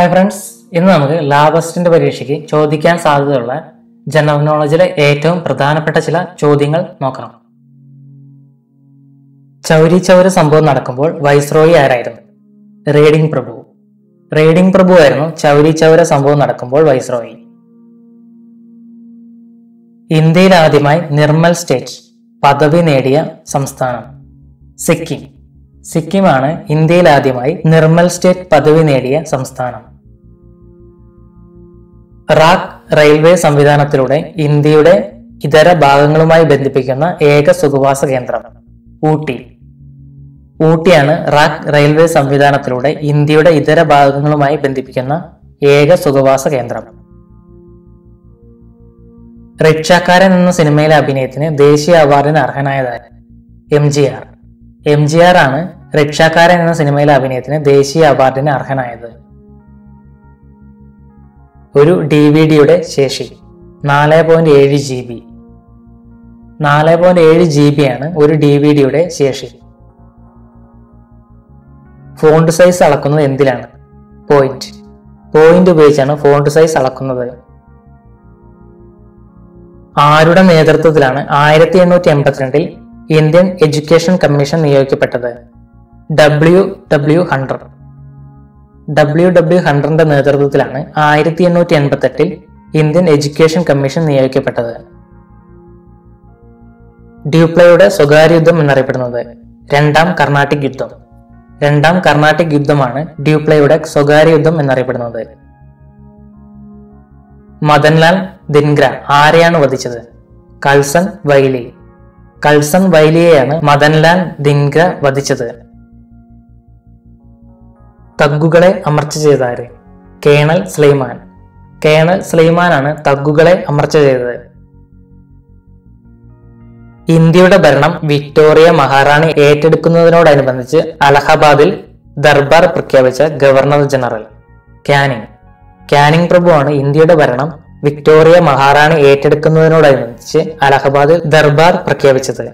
Hi friends, ഇന്ന് നമുക്ക് ലാബസിന്റെ പരീക്ഷയ്ക്ക് ചോദിക്കാൻ സാധ്യതയുള്ള ജനറൽ നോളജിലെ ഏറ്റവും പ്രധാനപ്പെട്ട ചില ചോദ്യങ്ങൾ നോക്കണം. ചൗരി ചൗര സംഭവം നടക്കുമ്പോൾ വൈസ്രോയി ആരായിരുന്നു? റേഡിംഗ് പ്രഭു. റേഡിംഗ് പ്രഭു ആയിരുന്നു ചൗരി ചൗര സംഭവം നടക്കുമ്പോൾ വൈസ്രോയി. ഇന്ത്യയിൽ ആദ്യമായി നിർമ്മൽ സ്റ്റേറ്റ് പദവി നേടിയ സംസ്ഥാനം സിക്കിം. സിക്കിമാണ് ഇന്ത്യയിൽ ആദ്യമായി നിർമ്മൽ സ്റ്റേറ്റ് പദവി നേടിയ സംസ്ഥാനം. റാക് റെയിൽവേ സംവിധാനത്തിലൂടെ ഇന്ത്യയുടെ ഇതര ഭാഗങ്ങളുമായി ബന്ധിപ്പിക്കുന്ന ഏക സുഖവാസ കേന്ദ്രം ഊട്ടി. ഊട്ടിയാണ് റാക് റെയിൽവേ സംവിധാനത്തിലൂടെ ഇന്ത്യയുടെ ഇതര ഭാഗങ്ങളുമായി ബന്ധിപ്പിക്കുന്ന ഏക സുഖവാസ കേന്ദ്രം. റിക്ഷാക്കാരൻ എന്ന സിനിമയിലെ അഭിനയത്തിന് ദേശീയ അവാർഡിന് അർഹനായതായി MGR. MGR ആണ് റിക്ഷാക്കാരൻ എന്ന സിനിമയിലെ അഭിനയത്തിന് ദേശീയ അവാർഡിന് അർഹനായത്. ഒരു DVD-യുടെ ശേഷി 4.7 GB. 4.7 GB ആണ് ഒരു DVD-യുടെ ശേഷി. ഫോണ്ട് സൈസ് അളക്കുന്നത് എന്തിലാണ്? പോയിന്റ് ഉപയോഗിച്ചാണ് ഫോണ്ട് സൈസ് അളക്കുന്നത്. ആരുടെ നേതൃത്വത്തിലാണ് 1882 ഇന്ത്യൻ എഡ്യൂക്കേഷൻ കമ്മീഷൻ നിയോഗിക്കപ്പെട്ടത്? WW Hunter. WW Hunterന്റെ നേതൃത്വത്തിലാണ് 1888 ഇന്ത്യൻ എഡ്യൂക്കേഷൻ കമ്മീഷൻ നിയോഗിക്കപ്പെട്ടത്. ഡ്യൂപ്ലയുടെ സ്വകാര്യ യുദ്ധം എന്നറിയപ്പെടുന്നത് രണ്ടാം കർണാട്ടിക് യുദ്ധം. രണ്ടാം കർണാട്ടിക് യുദ്ധമാണ് ഡ്യൂപ്ലയുടെ സ്വകാര്യ യുദ്ധം എന്നറിയപ്പെടുന്നത്. മദൻലാൽ ദിൻഗ്ര ആരെയാണ് വധിച്ചത്? കൾസൺ വൈലി. കൾസൺ വൈലിയെയാണ് മദൻലാൽ ദിൻഗ്ര വധിച്ചത്. തഗ്ഗുകളെ അമർച്ച ചെയ്താര്? കേണൽ സ്ലൈമാൻ. കേണൽ സ്ലൈമാനാണ് തഗ്ഗുകളെ അമർച്ച ചെയ്തത്. ഇന്ത്യയുടെ ഭരണം വിക്ടോറിയ മഹാറാണി ഏറ്റെടുക്കുന്നതിനോടനുബന്ധിച്ച് അലഹബാദിൽ ദർബാർ പ്രഖ്യാപിച്ച ഗവർണർ ജനറൽ കാനിങ്. കാനിങ് പ്രഭുവാണ് ഇന്ത്യയുടെ ഭരണം വിക്ടോറിയ മഹാറാണി ഏറ്റെടുക്കുന്നതിനോടനുബന്ധിച്ച് അലഹബാദിൽ ദർബാർ പ്രഖ്യാപിച്ചത്.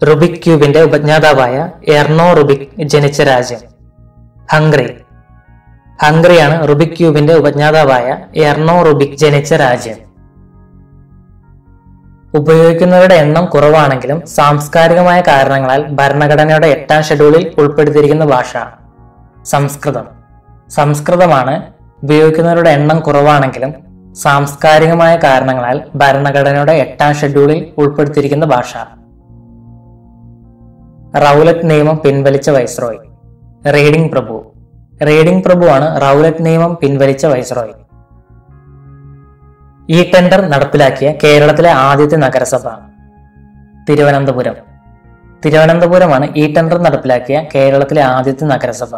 റുബിക് ക്യൂബിന്റെ ഉപജ്ഞാതാവായ എർണോ റുബിക് ജനിച്ച രാജ്യം ഹംഗറി. ഹംഗറിയാണ് റുബിക് ക്യൂബിന്റെ ഉപജ്ഞാതാവായ എർണോ റുബിക് ജനിച്ച രാജ്യം. ഉപയോഗിക്കുന്നവരുടെ എണ്ണം കുറവാണെങ്കിലും സാംസ്കാരികമായ കാരണങ്ങളാൽ ഭരണഘടനയുടെ 8ാം ഷെഡ്യൂളിൽ ഉൾപ്പെടുത്തിയിരിക്കുന്ന ഭാഷ സംസ്കൃതം. സംസ്കൃതമാണ് ഉപയോഗിക്കുന്നവരുടെ എണ്ണം കുറവാണെങ്കിലും സാംസ്കാരികമായ കാരണങ്ങളാൽ ഭരണഘടനയുടെ 8ാം ഷെഡ്യൂളിൽ ഉൾപ്പെടുത്തിയിരിക്കുന്ന ഭാഷ. റൗലറ്റ് നിയമം പിൻവലിച്ച വൈസ്രോയി റേഡിംഗ് പ്രഭു. റേഡിംഗ് പ്രഭുവാണ് റൗലറ്റ് നിയമം പിൻവലിച്ച വൈസ്രോയി. ഈ ടെൻഡർ നടപ്പിലാക്കിയ കേരളത്തിലെ ആദ്യത്തെ നഗരസഭ തിരുവനന്തപുരം. തിരുവനന്തപുരമാണ് ഈ ടെൻഡർ നടപ്പിലാക്കിയ കേരളത്തിലെ ആദ്യത്തെ നഗരസഭ.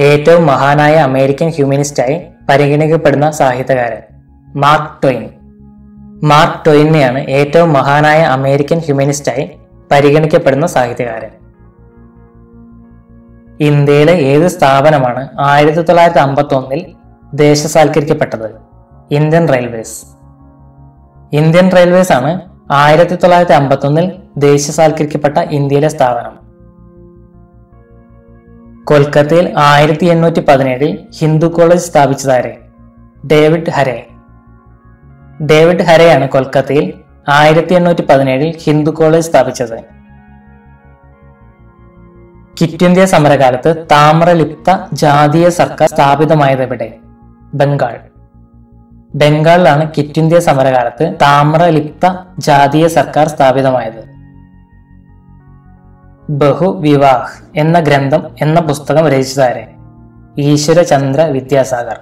ഏറ്റവും മഹാനായ അമേരിക്കൻ ഹ്യൂമനിസ്റ്റായി പരിഗണിക്കപ്പെടുന്ന സാഹിത്യകാരൻ മാർക്ക് ട്വെയിൻ. മാർക്ക് ട്വെയിനെയാണ് ഏറ്റവും മഹാനായ അമേരിക്കൻ ഹ്യൂമനിസ്റ്റായി പരിഗണിക്കപ്പെടുന്ന സാഹിത്യകാരൻ. ഇന്ത്യയിലെ ഏത് സ്ഥാപനമാണ് 1951 ദേശസാൽക്കരിക്കപ്പെട്ടത്? Indian railways. ഇന്ത്യൻ റെയിൽവേസ് ആണ് 1951 ദേശസാൽക്കരിക്കപ്പെട്ട ഇന്ത്യയിലെ സ്ഥാപനം. കൊൽക്കത്തയിൽ 1817 ഹിന്ദു കോളേജ് സ്ഥാപിച്ചതാരെ? David Hare. ഡേവിഡ് ഹരെയാണ് കൊൽക്കത്തയിൽ 1817 ഹിന്ദു കോളേജ് സ്ഥാപിച്ചത്. ക്വിറ്റ് ഇന്ത്യ സമരകാലത്ത് താമ്രലിപ്ത ജാതീയ സർക്കാർ സ്ഥാപിതമായത് എവിടെ? ബംഗാൾ. ബംഗാളിലാണ് ക്വിറ്റ് ഇന്ത്യ സമരകാലത്ത് താമ്രലിപ്ത ജാതീയ സർക്കാർ സ്ഥാപിതമായത്. ബഹുവിവാഹ് എന്ന ഗ്രന്ഥം എന്ന പുസ്തകം രചിച്ചതാരെ? ഈശ്വരചന്ദ്ര വിദ്യാസാഗർ.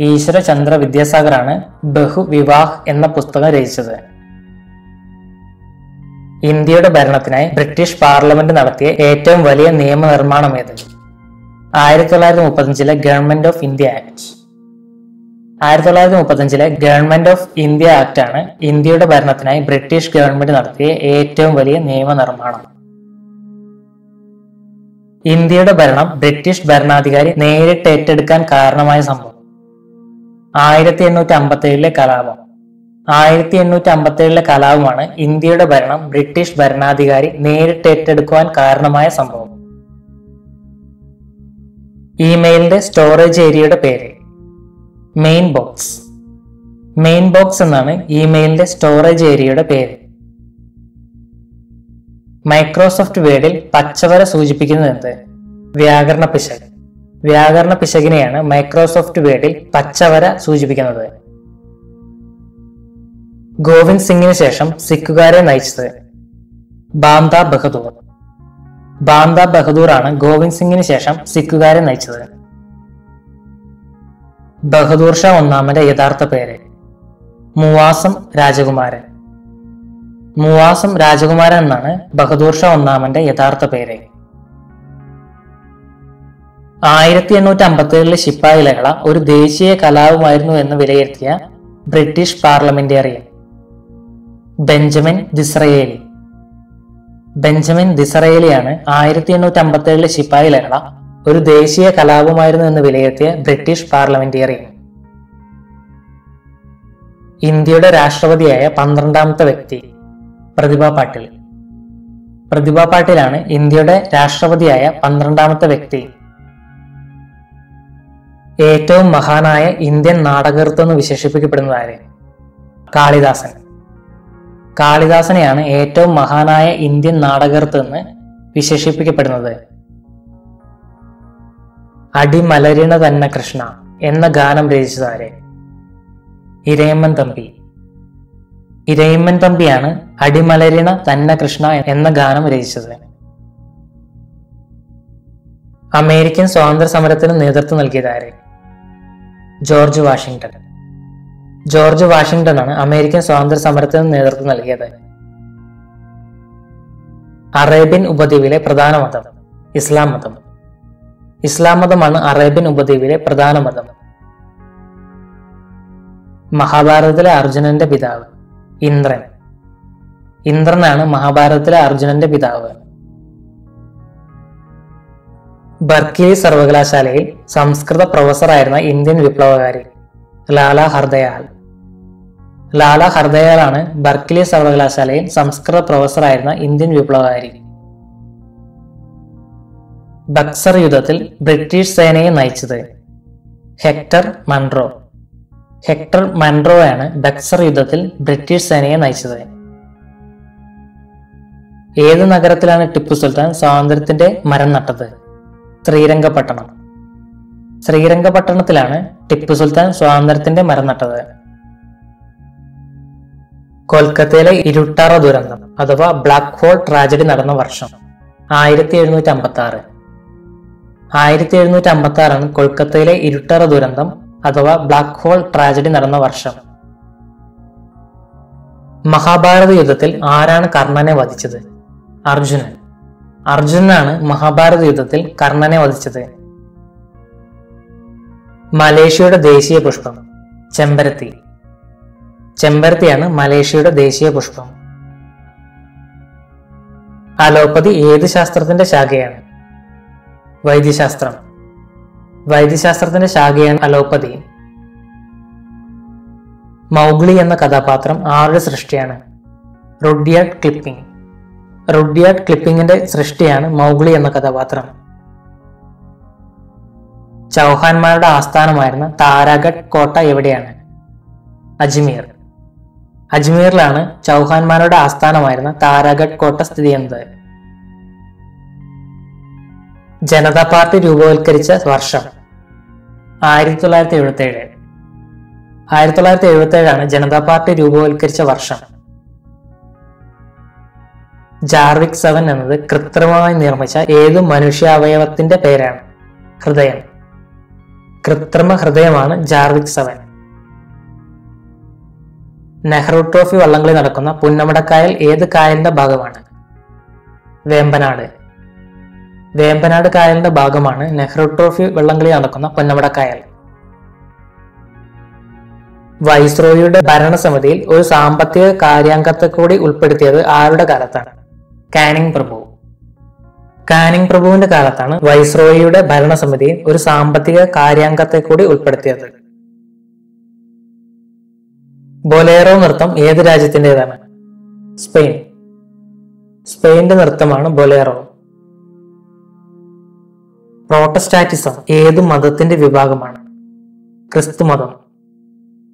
ഈശ്വരചന്ദ്ര വിദ്യാസാഗറാണ് ബഹുവിവാഹ് എന്ന പുസ്തകം രചിച്ചത്. ഇന്ത്യയുടെ ഭരണത്തിനായി ബ്രിട്ടീഷ് പാർലമെന്റ് നടത്തിയ ഏറ്റവും വലിയ നിയമനിർമ്മാണം ഏത്? 1935 government of India act. 1935 government of India act ആണ് ഇന്ത്യയുടെ ഭരണത്തിനായി ബ്രിട്ടീഷ് ഗവൺമെന്റ് നടത്തിയ ഏറ്റവും വലിയ നിയമനിർമ്മാണം. ഇന്ത്യയുടെ ഭരണം ബ്രിട്ടീഷ് ഭരണാധികാരി നേരിട്ട് ഏറ്റെടുക്കാൻ കാരണമായ സംഭവം 1857 കലാപം. 1857 കലാപമാണ് ഇന്ത്യയുടെ ഭരണം ബ്രിട്ടീഷ് ഭരണാധികാരി നേരിട്ട് ഏറ്റെടുക്കുവാൻ കാരണമായ സംഭവം. ഇമെയിലിന്റെ സ്റ്റോറേജ് ഏരിയയുടെ പേര് മെയിൻ ബോക്സ്. മെയിൻ ബോക്സ് എന്നാണ് ഇമെയിലിന്റെ സ്റ്റോറേജ് ഏരിയയുടെ പേര്. മൈക്രോസോഫ്റ്റ് വേർഡിൽ പച്ചവര സൂചിപ്പിക്കുന്നത് എന്ത്? വ്യാകരണ പിശക്. വ്യാകരണ പിശകിനെയാണ് മൈക്രോസോഫ്റ്റ് വേർഡിൽ പച്ചവര സൂചിപ്പിക്കുന്നത്. ഗോവിന്ദ് സിംഗിന് ശേഷം സിഖുകാരെ നയിച്ചത് ബാന്ദ ബഹദൂർ. ബാന്ദ ബഹദൂർ ആണ് ഗോവിന്ദ് സിംഗിന് ശേഷം സിഖുകാരെ നയിച്ചത്. ബഹദൂർ ഷാ ഒന്നാമന്റെ യഥാർത്ഥ പേര് മുവാസം രാജകുമാരൻ. മുവാസം രാജകുമാരൻ എന്നാണ് ബഹദൂർ ഷാ ഒന്നാമന്റെ യഥാർത്ഥ പേര്. 1857 ശിപ്പായി ലഹള ഒരു ദേശീയ കലാപമായിരുന്നു എന്ന് വിലയിരുത്തിയ ബ്രിട്ടീഷ് പാർലമെന്റേറിയൻ ബെഞ്ചമിൻ ഡിസ്രയേലി. ബെഞ്ചമിൻ ഡിസ്രയേലിയാണ് 1857 ശിപ്പായി ലഹള ഒരു ദേശീയ കലാപമായിരുന്നു എന്ന് വിലയിരുത്തിയ ബ്രിട്ടീഷ് പാർലമെന്റേറിയൻ. ഇന്ത്യയുടെ രാഷ്ട്രപതിയായ 12ാമത്തെ വ്യക്തി പ്രതിഭ പാട്ടീൽ. പ്രതിഭ പാട്ടീലാണ് ഇന്ത്യയുടെ രാഷ്ട്രപതിയായ 12ാമത്തെ വ്യക്തി. ഏറ്റവും മഹാനായ ഇന്ത്യൻ നാടകകൃത്ത് എന്ന് വിശേഷിപ്പിക്കപ്പെടുന്നത് ആര്? കാളിദാസൻ. കാളിദാസനെയാണ് ഏറ്റവും മഹാനായ ഇന്ത്യൻ നാടകകൃത്ത് എന്ന് വിശേഷിപ്പിക്കപ്പെടുന്നത്. അടിമലരിണ തന്നെ കൃഷ്ണ എന്ന ഗാനം രചിച്ചത് ആര്? ഇരയിമ്മൻ തമ്പി. ഇരയിമ്മൻ തമ്പിയാണ് അടിമലരിണ തന്നെ കൃഷ്ണ എന്ന ഗാനം രചിച്ചത്. അമേരിക്കൻ സ്വാതന്ത്ര്യ സമരത്തിന് നേതൃത്വം നൽകിയത് ആര്? George Washington. ജോർജ് വാഷിംഗ്ടൺ ആണ് അമേരിക്കൻ സ്വാതന്ത്ര്യ സമരത്തിന് നേതൃത്വം നൽകിയത്. അറേബ്യൻ ഉപദ്വീപിലെ പ്രധാന മതം ഇസ്ലാം മതം. ഇസ്ലാം മതമാണ് അറേബ്യൻ ഉപദ്വീപിലെ പ്രധാന മതം. മഹാഭാരതത്തിലെ അർജുനന്റെ പിതാവ് ഇന്ദ്രൻ. ഇന്ദ്രനാണ് മഹാഭാരതത്തിലെ അർജുനന്റെ പിതാവ്. ബർക്കിലി സർവകലാശാലയിൽ സംസ്കൃത പ്രൊഫസറായിരുന്ന ഇന്ത്യൻ വിപ്ലവകാരി ലാല ഹർദയാൽ. ലാല ഹർദയാലാണ് ബർക്കിലി സർവകലാശാലയിൽ സംസ്കൃത പ്രൊഫസറായിരുന്ന ഇന്ത്യൻ വിപ്ലവകാരി. ബക്സർ യുദ്ധത്തിൽ ബ്രിട്ടീഷ് സേനയെ നയിച്ചത് ഹെക്ടർ മൺറോ. ഹെക്ടർ മൺറോയാണ് ബക്സർ യുദ്ധത്തിൽ ബ്രിട്ടീഷ് സേനയെ നയിച്ചത്. ഏത് നഗരത്തിലാണ് ടിപ്പു സുൽത്താൻ സ്വാതന്ത്ര്യത്തിന്റെ മരം നട്ടത്? ശ്രീരംഗപട്ടണം. ശ്രീരംഗപട്ടണത്തിലാണ് ടിപ്പു സുൽത്താൻ സ്വാതന്ത്ര്യത്തിന്റെ മരം നട്ടത്. കൊൽക്കത്തയിലെ ഇരുട്ടറ ദുരന്തം അഥവാ ബ്ലാക്ക് ഹോൾ ട്രാജഡി നടന്ന വർഷം 1756. 1756 ആണ് കൊൽക്കത്തയിലെ ഇരുട്ടറ ദുരന്തം അഥവാ ബ്ലാക്ക് ഹോൾ ട്രാജഡി നടന്ന വർഷം. മഹാഭാരത യുദ്ധത്തിൽ ആരാണ് കർണനെ വധിച്ചത്? അർജുനൻ. അർജുനനാണ് മഹാഭാരത യുദ്ധത്തിൽ കർണനെ വധിച്ചത്. മലേഷ്യയുടെ ദേശീയ പുഷ്പം ചെമ്പരത്തി. ചെമ്പരത്തിയാണ് മലേഷ്യയുടെ ദേശീയ പുഷ്പം. അലോപ്പതി ഏത് ശാസ്ത്രത്തിന്റെ ശാഖയാണ്? വൈദ്യശാസ്ത്രം. വൈദ്യശാസ്ത്രത്തിന്റെ ശാഖയാണ് അലോപ്പതി. മൗഗ്ലി എന്ന കഥാപാത്രം ആരുടെ സൃഷ്ടിയാണ്? Rudyard Kipling. റുഡ്യാർഡ് കിപ്ലിംഗിന്റെ സൃഷ്ടിയാണ് മൗഗ്ലി എന്ന കഥാപാത്രം. ചൗഹാന്മാരുടെ ആസ്ഥാനമായിരുന്ന താരാഗഡ് കോട്ട എവിടെയാണ്? അജ്മീർ. അജ്മീറിലാണ് ചൗഹാന്മാരുടെ ആസ്ഥാനമായിരുന്ന താരാഗഡ് കോട്ട സ്ഥിതി ചെയ്യുന്നത്. ജനതാ പാർട്ടി രൂപവത്കരിച്ച വർഷം 1977. 1977 ആണ് ജനതാ പാർട്ടി രൂപവത്കരിച്ച വർഷം. ജാർവിക് 7 എന്നത് കൃത്രിമമായി നിർമ്മിച്ച ഏത് മനുഷ്യാവയവത്തിന്റെ പേരാണ്? ഹൃദയം. കൃത്രിമ ഹൃദയമാണ് ജാർവിക് 7. നെഹ്റു ട്രോഫി വള്ളംകളി നടക്കുന്ന പുന്നമടക്കായൽ ഏത് കായലിന്റെ ഭാഗമാണ്? വേമ്പനാട്. വേമ്പനാട് കായലിന്റെ ഭാഗമാണ് നെഹ്റു ട്രോഫി വള്ളംകളി നടക്കുന്ന പുന്നമടക്കായൽ. വൈസ്രോയിയുടെ ഭരണസമിതിയിൽ ഒരു സാമ്പത്തിക കാര്യാംഗത്തെ കൂടി ഉൾപ്പെടുത്തിയത് ആരുടെ കാലത്താണ്? കാനിങ് പ്രഭു. കാനിങ് പ്രഭുവിന്റെ കാലത്താണ് വൈസ്രോയിയുടെ ഭരണസമിതിയിൽ ഒരു സാമ്പത്തിക കാര്യാംഗത്തെ കൂടി ഉൾപ്പെടുത്തിയത്. ബൊലേറോ നൃത്തം ഏത് രാജ്യത്തിൻ്റെതാണ്? സ്പെയിൻ. സ്പെയിന്റെ നൃത്തമാണ് ബൊലേറോ. പ്രോട്ടസ്റ്റാറ്റിസം ഏത് മതത്തിന്റെ വിഭാഗമാണ്? ക്രിസ്തുമതം.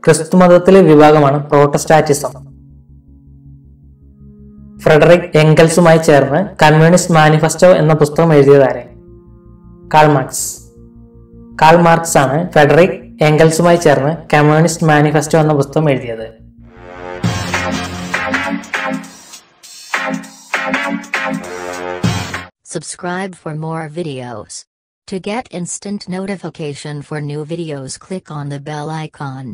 ക്രിസ്തുമതത്തിലെ വിഭാഗമാണ് പ്രോട്ടസ്റ്റാറ്റിസം. ഫ്രെഡറിക് എംഗൽസുമായി ചേർന്ന് കമ്മ്യൂണിസ്റ്റ് മാനിഫെസ്റ്റോ എന്ന പുസ്തകം എഴുതിയതാരെ? Karl Marx. കാൾ മാർക്സ് ആണ് ഫ്രെഡറിക് എംഗൽസുമായി ചേർന്ന് കമ്മ്യൂണിസ്റ്റ് മാനിഫെസ്റ്റോ എന്ന പുസ്തകം എഴുതിയത്. Subscribe for more videos. To get instant notification for new videos, click on the bell icon.